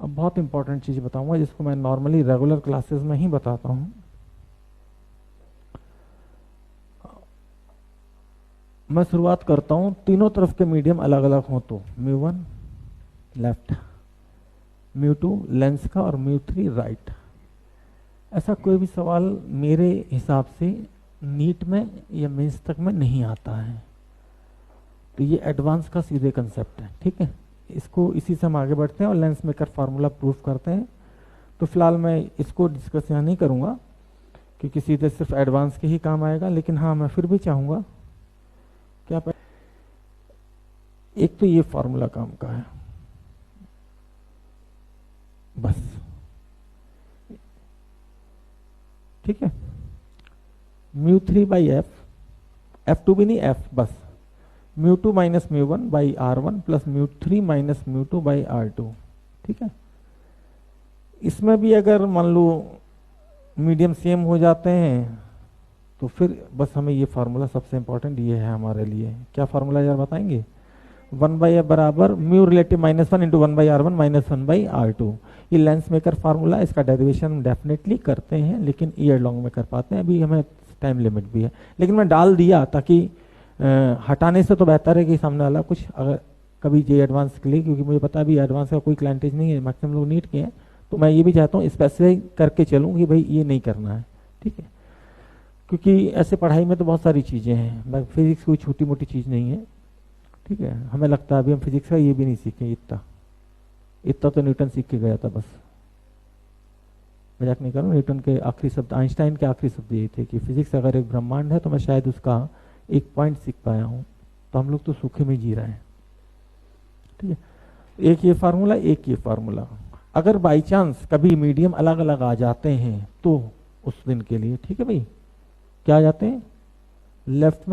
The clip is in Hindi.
अब बहुत इंपॉर्टेंट चीज बताऊंगा जिसको मैं नॉर्मली रेगुलर क्लासेस में ही बताता हूं। मैं शुरुआत करता हूं, तीनों तरफ के मीडियम अलग अलग हो तो μ1 लेफ्ट, μ2 लेंस का और μ3 राइट। ऐसा कोई भी सवाल मेरे हिसाब से नीट में या मेंस तक में नहीं आता है, तो ये एडवांस का सीधे कंसेप्ट है। ठीक है, इसको इसी से हम आगे बढ़ते हैं और लेंस मेकर फार्मूला प्रूफ करते हैं। तो फिलहाल मैं इसको डिस्कस यहाँ नहीं करूँगा क्योंकि सीधे सिर्फ एडवांस के ही काम आएगा, लेकिन हाँ मैं फिर भी चाहूँगा क्या एक तो ये फार्मूला काम का है बस। ठीक है, μ3 बाई एफ, F2 भी नहीं एफ बस, μ2 minus μ1 by R1 plus μ3 minus μ2 by R2। ठीक है, इसमें भी अगर मान लो मीडियम सेम हो जाते हैं तो फिर बस हमें ये फार्मूला सबसे इंपॉर्टेंट ये है हमारे लिए। क्या फार्मूला यार बताएंगे? 1 बाई एफ बराबर mu relative minus 1 into 1 by R1 minus 1 by R2। ये लेंस मेकर फार्मूला, इसका डेरिवेशन डेफिनेटली करते हैं लेकिन ईयर लॉन्ग में कर पाते हैं, अभी हमें टाइम लिमिट भी है, लेकिन मैं डाल दिया ताकि हटाने से तो बेहतर है कि सामने वाला कुछ अगर कभी जे एडवांस के लिए, क्योंकि मुझे पता है अभी एडवांस का कोई क्लाइंटेज नहीं है, मैक्सिमम लोग नीट के हैं, तो मैं ये भी चाहता हूँ स्पेसिफाई करके चलूँ कि भाई ये नहीं करना है। ठीक है, क्योंकि ऐसे पढ़ाई में तो बहुत सारी चीज़ें हैं, फिजिक्स कोई छोटी मोटी चीज़ नहीं है। ठीक है, हमें लगता है अभी हम फिजिक्स का ये भी नहीं सीखे, इतना तो न्यूटन सीख के गया था बस, मजाक नहीं कर रहा हूँ। न्यूटन के आखिरी शब्द, आइंस्टाइन के आखिरी शब्द ये थे कि फिजिक्स अगर एक ब्रह्मांड है तो मैं शायद उसका एक पॉइंट सीख पाया हूँ, तो हम लोग तो सूखे में जी रहे हैं। ठीक है, एक ये फार्मूला, एक ये फार्मूला। अगर बाई चांस कभी मीडियम अलग अलग आ जाते हैं तो उस दिन के लिए, ठीक है भाई, क्या आ जाते हैं, लेफ्ट में